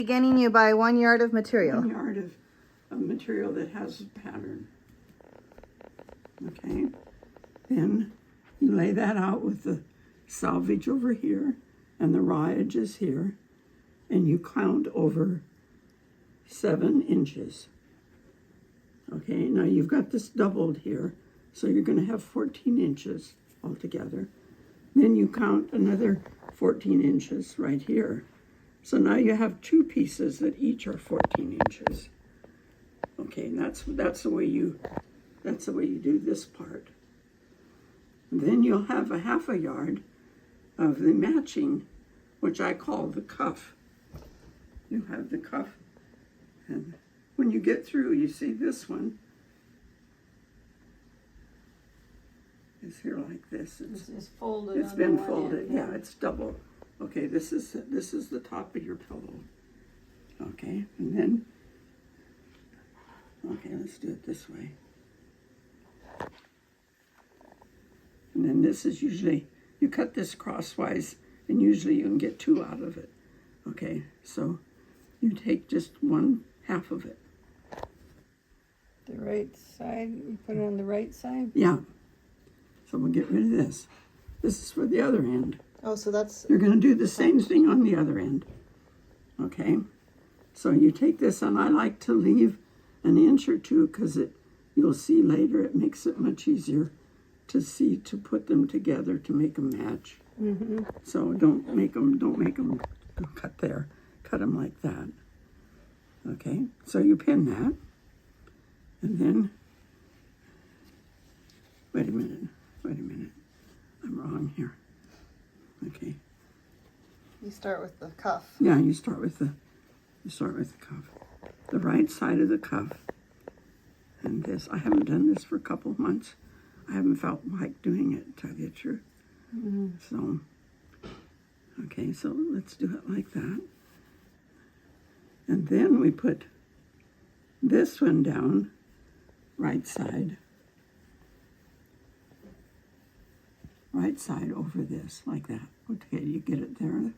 Beginning you by 1 yard of material. 1 yard of material that has a pattern. Okay, then you lay that out with the selvage over here and the raw edges here, and you count over 7 inches. Okay, now you've got this doubled here, so you're going to have 14 inches altogether. Then you count another 14 inches right here. So now you have 2 pieces that each are 14 inches. Okay, and that's the way you do this part. And then you'll have a 1/2 yard of the matching, which I call the cuff. You have the cuff, and when you get through, you see this one is here like this. It's folded. It's been folded. Yeah, it's double. Okay, this is the top of your pillow. Okay, and then let's do it this way. And then this is usually, you cut this crosswise, and usually you can get 2 out of it. Okay, so you take just 1/2 of it. The right side, you put it on the right side? Yeah. So we'll get rid of this. This is for the other end. Oh, so that's... You're going to do the same thing on the other end. Okay? So you take this, and I like to leave 1 inch or 2 because you'll see later it makes it much easier to put them together to make them match. Mm-hmm. So don't make them cut there. Cut them like that. Okay? So you pin that. And then, wait a minute. I'm wrong here. Okay. You start with the cuff. Yeah, you start with the cuff. The right side of the cuff. And this, I haven't done this for a couple of months. I haven't felt like doing it, to tell you the truth. Mm-hmm. So, okay, so let's do it like that. And then we put this one down, right side over this, like that. Okay, you get it there?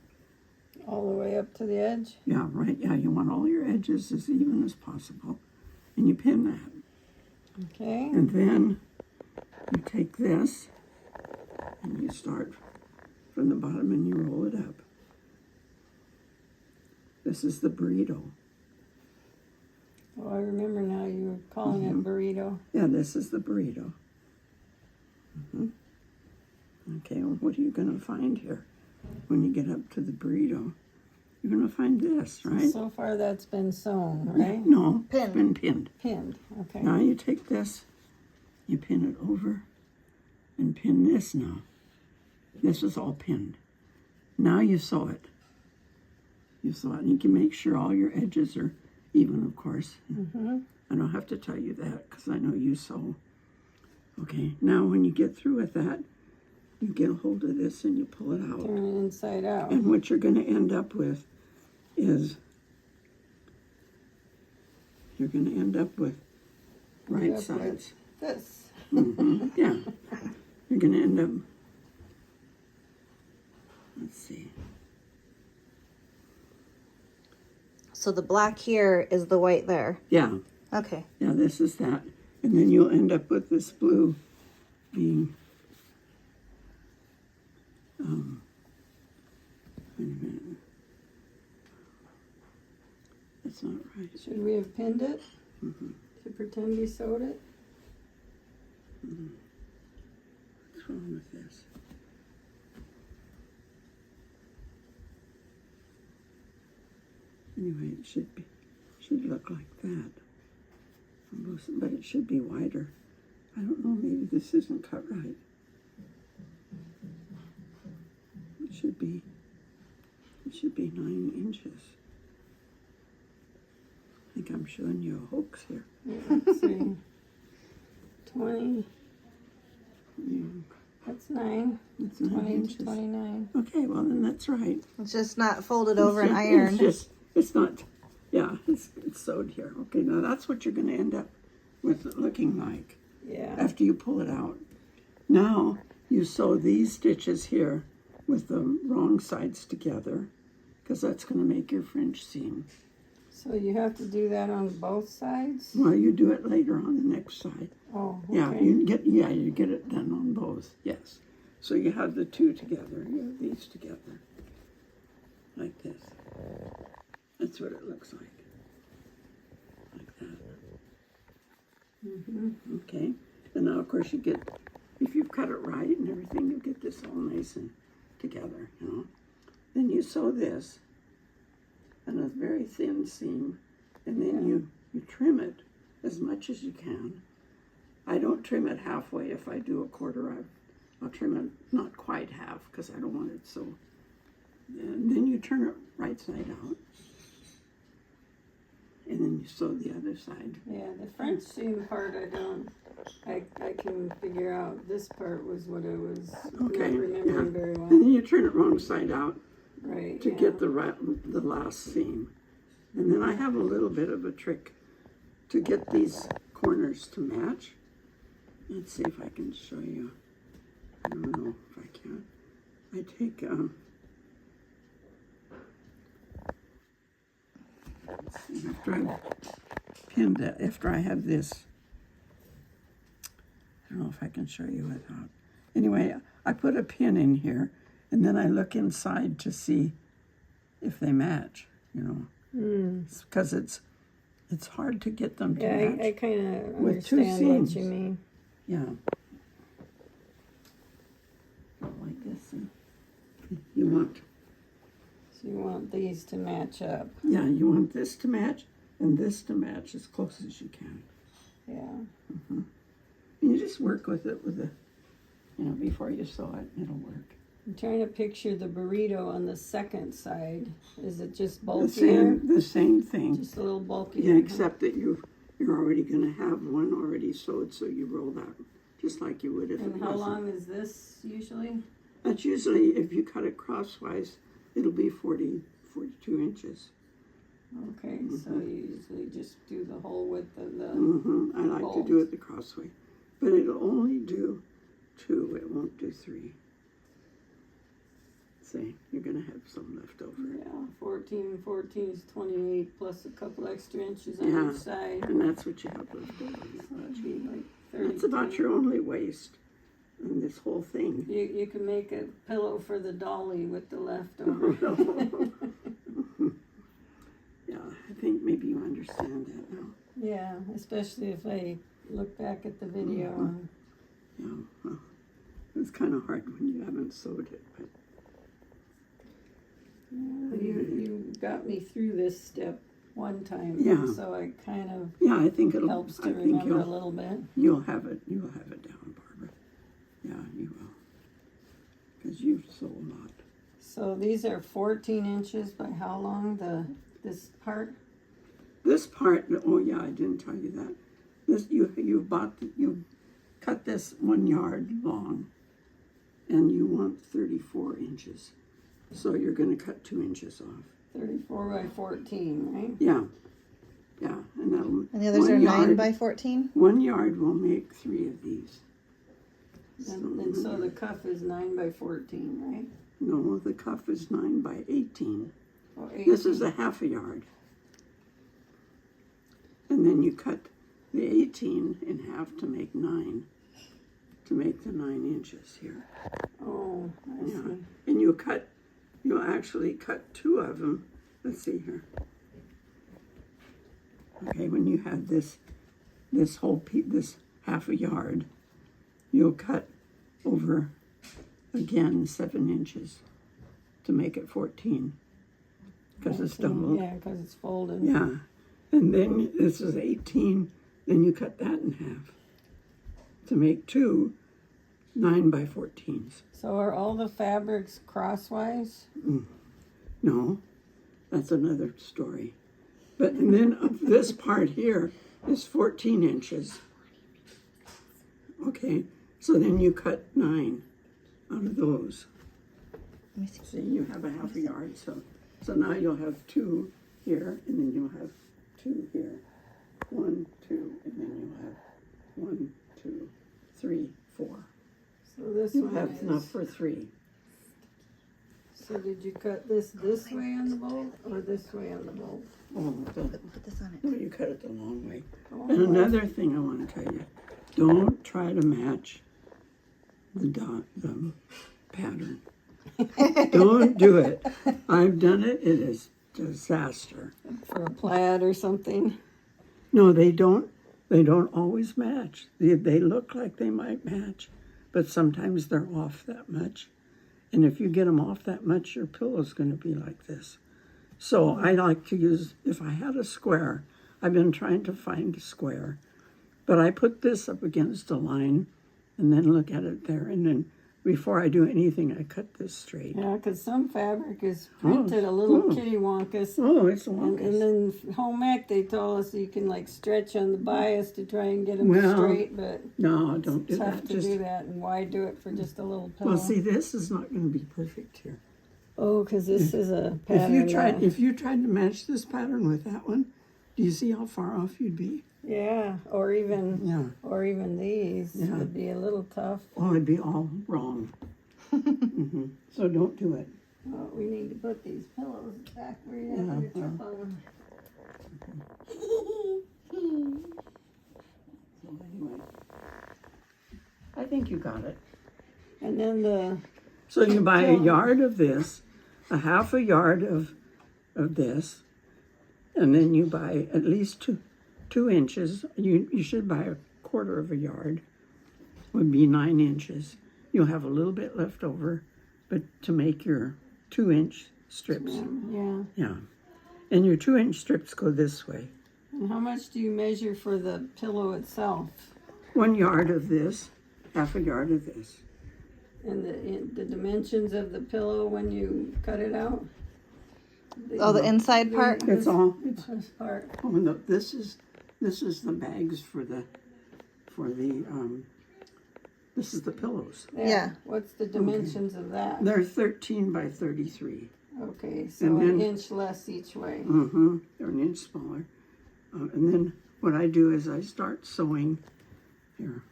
All the way up to the edge? Yeah, right. Yeah, you want all your edges as even as possible. And you pin that. Okay. And then you take this and you start from the bottom and you roll it up. This is the burrito. Oh, I remember now, you were calling it burrito. Yeah, this is the burrito. Okay, well, what are you going to find here when you get up to the burrito? You're going to find this, right? So far that's been sewn, right? No, Pinned. it's been pinned. Pinned, okay. Now you take this, you pin it over, and pin this now. This is all pinned. Now you sew it. You sew it, and you can make sure all your edges are even, of course. Mm-hmm. I don't have to tell you that because I know you sew. Okay, now when you get through with that, you get a hold of this and you pull it out. Turn it inside out. And what you're going to end up with is you're going to end up with right End up sides. This. Yeah. You're going to end up, let's see. So the black here is the white there. Yeah. Okay. Yeah, this is that. And then you'll end up with this blue being, wait a minute. That's not right. Should we have pinned it? To pretend we sewed it? What's wrong with this? Anyway, it should look like that. Almost, but it should be wider. I don't know, maybe this isn't cut right. It should be 9 inches. I think I'm showing you a hoax here. Yeah, let's see. 20. Yeah, That's 9. it's 9 20 inches. to 29. Okay, well then that's right. It's just not folded over and ironed. It's not, yeah, it's sewed here. Okay, now that's what you're going to end up with it looking like Yeah. after you pull it out. Now you sew these stitches here with the wrong sides together because that's going to make your French seam. So you have to do that on both sides? Well, you do it later on the next side. Oh, okay. Yeah, you get it done on both. Yes. So you have the two together. You have these together, like this. That's what it looks like that. Okay. And now, of course, you get, if you've cut it right and everything, you get this all nice and together. You know. Then you sew this, and a very thin seam, and then you trim it as much as you can. I don't trim it halfway. If I do a quarter, I'll trim it not quite half because I don't want it so. And then you turn it right side out, and then you sew the other side. Yeah, the French seam part I can figure out. This part was what I was Okay, not remembering very well. And then you turn it wrong side out Right, to yeah. get the last seam. And then I have a little bit of a trick to get these corners to match. Let's see if I can show you. I don't know if I can. I take, let's see, after I've pinned it, after I have this, I don't know if I can show you without. Anyway, I put a pin in here, and then I look inside to see if they match, you know. Because it's hard to get them to Yeah, match. I kind of with two understand what seams. you mean. Yeah. Like this. See? You want, So you want these to match up. yeah, you want this to match and this to match as close as you can. Yeah. And you just work with it with before you sew it, it'll work. I'm trying to picture the burrito on the second side. Is it just The bulkier? same thing. Just a little bulkier. Yeah, except that you're already going to have one already sewed, so you roll that just like you would if And it how wasn't. long is this usually? That's usually, if you cut it crosswise, it'll be 42 inches. Okay, so you usually just do the whole width of the. I like to do it the crossway, but it'll only do 2. It won't do 3. See, you're going to have some left over. Yeah, 14 is 28 plus a couple extra inches on Yeah. each side. And that's what you have left over. So that'd be like 32. That's about your only waste in this whole thing. You can make a pillow for the dolly with the leftover. Yeah, I think maybe you understand that now. Yeah, especially if I look back at the video. And Yeah, well, it's kind of hard when you haven't sewed it, but you got me through this step one time, Yeah. so I kind of yeah, I think it'll. helps to I think remember a little bit. you'll have it. You'll have it down, Barbara. Yeah, you will. Because you sew a lot. So these are 14 inches by how long? This part? This part. Oh yeah, I didn't tell you that. This you cut this 1 yard long, and you want 34 inches. So you're going to cut 2 inches off. 34 by 14, right? Yeah, yeah, and that'll. And the others 1 are 9 yard- by 14? 1 yard will make 3 of these. And so the cuff is 9 by 14, right? No, the cuff is 9 by 18. Or 18. This is a half a yard. And then you cut the 18 in half to make 9, to make the 9 inches here. Oh, I Yeah. see. And you'll actually cut 2 of them. Let's see here. Okay, when you have this whole piece, this half a yard, you'll cut over again 7 inches to make it 14 because it's doubled. Yeah, because it's folded. Yeah, and then this is 18, then you cut that in half to make 2 9 by 14s. So are all the fabrics crosswise? No, that's another story. But and then this part here is 14 inches. Okay, so then you cut 9 out of those. Let me see. See, you have a half a yard, so now you'll have 2 here, and then you'll have 2 here. 1, 2, and then you'll have 1, 2, 3, 4. So this You'll one have is enough for 3. So did you cut this way on the bolt or this way on the bolt? Oh, Put this on it. no, you cut it the long way. Oh, And another thing I want to tell you, don't try to match the pattern. Don't do it. I've done it. It is disaster. for a plaid or something. No, they don't. They don't always match. They look like they might match, but sometimes they're off that much. And if you get them off that much, your pillow's going to be like this. So I like to use, if I had a square, I've been trying to find a square, but I put this up against a line and then look at it there. And then before I do anything, I cut this straight. Yeah, because some fabric is printed a little oh. kittywonkus. Oh, it's And wonky. then home ec, they told us you can like stretch on the bias to try and get them Well, straight, but No, don't do it's tough that. to do that. And why do it for just a little pillow? Well, see, this is not going to be perfect here. Oh, because this is a If pattern. you tried to match this pattern with that one, do you see how far off you'd be? Yeah, or even Yeah. these Yeah. would be a little tough. Oh, it'd be all wrong. So don't do it. Oh, we need to put these pillows back where you have your trip on them. So anyway, I think you got it. And then So you buy a yard of this, a half a yard of this, and then you buy at least two inches. You should buy a quarter of a yard. Would be 9 inches. You'll have a little bit left over, but to make your 2-inch strips. yeah. Yeah. And your 2-inch strips go this way. And how much do you measure for the pillow itself? 1 yard of this, half a yard of this. And the dimensions of the pillow when you cut it out? Oh, the inside part? It's all. It's, This part. oh, no, this is the bags for the this is the pillows. There. Yeah. What's the dimensions of that? They're 13 by 33. Okay, so And an then- inch less each way. They're an inch smaller. And then what I do is I start sewing here.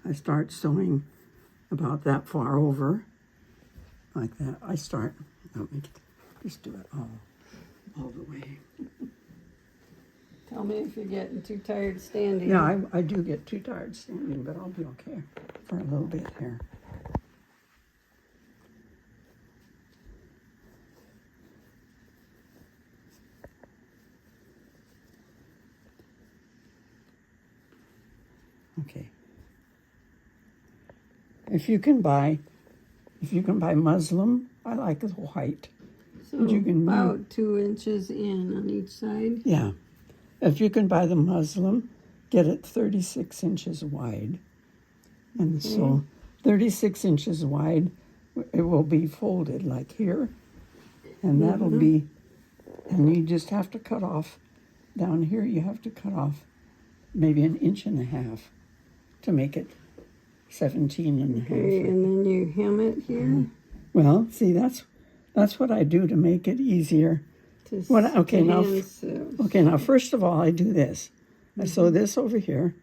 I start sewing about that far over, like that. I start. Let me just do it all the way. Tell me if you're getting too tired standing. Yeah, I do get too tired standing, but I'll be okay for a little bit here. Okay. If you can buy muslin, I like the white. So you can about 2 inches in on each side. Yeah. If you can buy the muslin, get it 36 inches wide. And so 36 inches wide, it will be folded like here. And that'll be, and you just have to cut off, down here you have to cut off maybe 1.5 inches to make it 17 and a half. Okay, and then you hem it here. Well, see, that's what I do to make it easier. To Okay, now, hand sew. Okay, now first of all, I do this. I sew this over here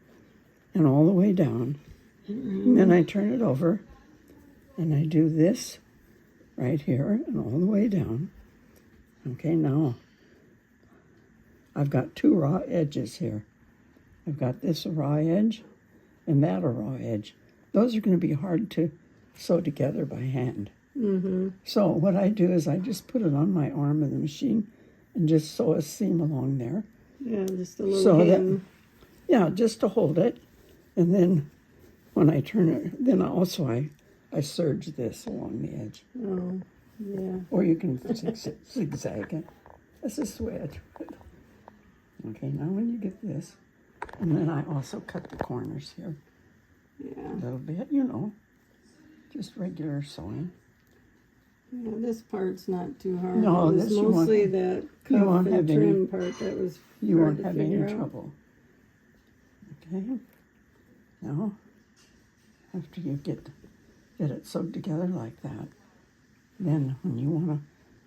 and all the way down. And then I turn it over and I do this right here and all the way down. Okay, now I've got 2 raw edges here. I've got this raw edge and that a raw edge. Those are going to be hard to sew together by hand. So what I do is I just put it on my arm of the machine and just sew a seam along there. Yeah, just a little So hem. Yeah, just to hold it. And then when I turn it, then I serge this along the edge. Oh, yeah. Or you can zigzag it. This is the way I do it. Okay, now when you get this, and then I also cut the corners here Yeah. a little bit, just regular sewing. Yeah, this part's not too hard. No, it was this you won't- mostly that you cuff won't and have trim any- part that was You hard won't to have any figure out. trouble. Okay, now after you get it sewed together like that, then when you want to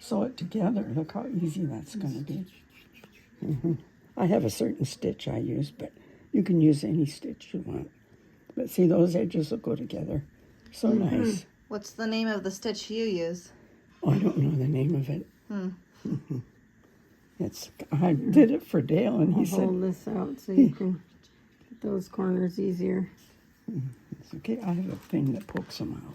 sew it together, look how easy that's going to be. I have a certain stitch I use, but you can use any stitch you want. But see, those edges will go together so nice. What's the name of the stitch you use? Oh, I don't know the name of it. I did it for Dale, and he I'll said, hold this out so you can get those corners easier. it's okay, I have a thing that pokes them out.